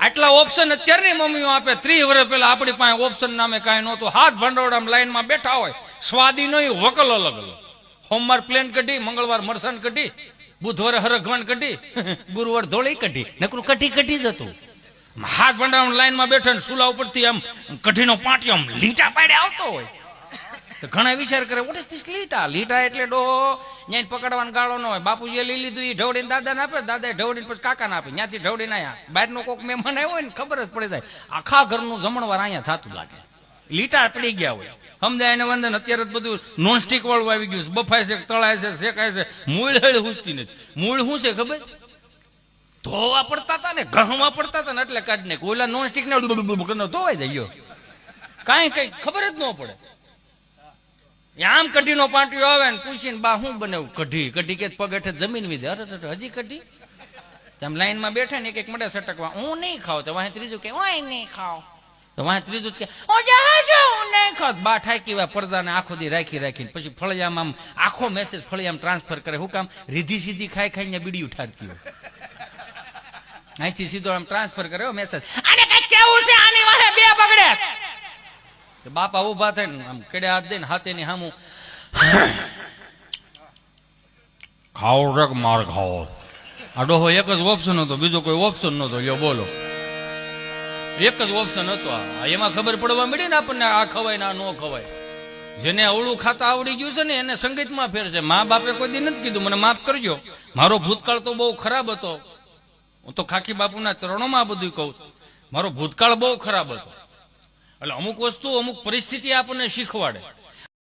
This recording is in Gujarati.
આટલા ઓપ્શન અત્યારની મમ્મીઓ આપે. 30 વર્ષ પહેલા આપણી પાસે ઓપ્શન નામે કાંઈ નહોતું. હાથ ભંડોળામાં લાઈનમાં બેઠા હોય, સ્વાદી નહીં, વકલ અલગ અલગ. સોમવાર પ્લેન કઢી, મંગળવાર મરસાન કઢી, બુધવારે હરગવાન કઢી, ગુરુવાર ધોળી કઢી, નકરું કઢી કઢી જ હતું. હાથ ભંડારામાં લાઈનમાં બેઠા ને સુલા ઉપરથી આમ કઢીનો પાટિયો આમ લીટા પાડે આવતો હોય તો ઘણા વિચાર કરે, વોટ ઇઝ ધીસ લીટા? લીટા એટલે ડો ન્યાય પકડવાનો ગાળો ન હોય. બાપુજીએ લઈ લીધું, એ ઢવડીને દાદાને આપે, દાદાએ ઢવડીને પછી કાકાને આપે, ત્યાંથી ઢવડીને અહીંયા બહારનો કોક મહેમાન આવ્યો હોય ને ખબર જ પડી જાય, આખા ઘરનું જમણવાર અહીંયા થતું લાગે. લીટા પડી ગયા હોય, સમજાય એને વંદન. અત્યારે જ બધું નોનસ્ટિક વાળું આવી ગયું છે, બફાય છે, તળાય છે, શેકાય છે. મૂળ હુસતી નથી. મૂળ શું છે ખબર? ધોવા પડતા હતા ને, ઘહવા પડતા હતા ને એટલે કાઢી નાખ. ઓલા નોનસ્ટિક ને ધોવાઈ જાય, કઈ કઈ ખબર જ ન પડે. આમ કઢીનો પાટિયો આવે ને પૂછીને, બા શું બનાવ્યું? કઢી. કઢી કે પગ હેઠે જમીન વીધે. અરે હજી કઢી? આમ લાઈનમાં બેઠે ને એક મળે સટકવા, હું નહીં ખાવ. તો વાહે ત્રીજું કે હું નહીં ખાવ. તો વાહે ત્રીજું કે હું નહીં ખાવ. બા ઠાકી વા પડદાને આખો દી રાખી રાખીને પછી ફળિયામાં આમ આખો મેસેજ ફળિયામાં ટ્રાન્સફર કરે. શું કામ? રીધી સીધી ખાઈ ખાઈને બીડી ઉઠાડતી હોય. અહીંથી સીધો આમ ટ્રાન્સફર કર્યો મેસેજ, આને કઈ કેવું છે, આની વાહે બે બગડે. બાપા ઉભા થઈને આમ કેડે હાથ દઈને હાથેની હામું ખાઓ રે માર ખાઓ. આ ડોહો એક જ ઓપ્શન હતો, બીજો કોઈ ઓપ્શન નતો. લ્યો બોલો, એક જ ઓપ્શન હતો. એમાં ખબર પડવા મળી ને આપણને, આ ખવાય ને આ ન ખવાય. જેને અવળું ખાતા આવડી ગયું છે ને એને સંગીતમાં ફેર છે. મા બાપે કોઈ દી નથી કીધું મને માફ કરજો, મારો ભૂતકાળ તો બહુ ખરાબ હતો. હું તો ખાખી બાપુના ચરણોમાં આ બધું કહું છું, મારો ભૂતકાળ બહુ ખરાબ હતો. એટલે અમુક વસ્તુ, અમુક પરિસ્થિતિ આપણને શીખવાડે.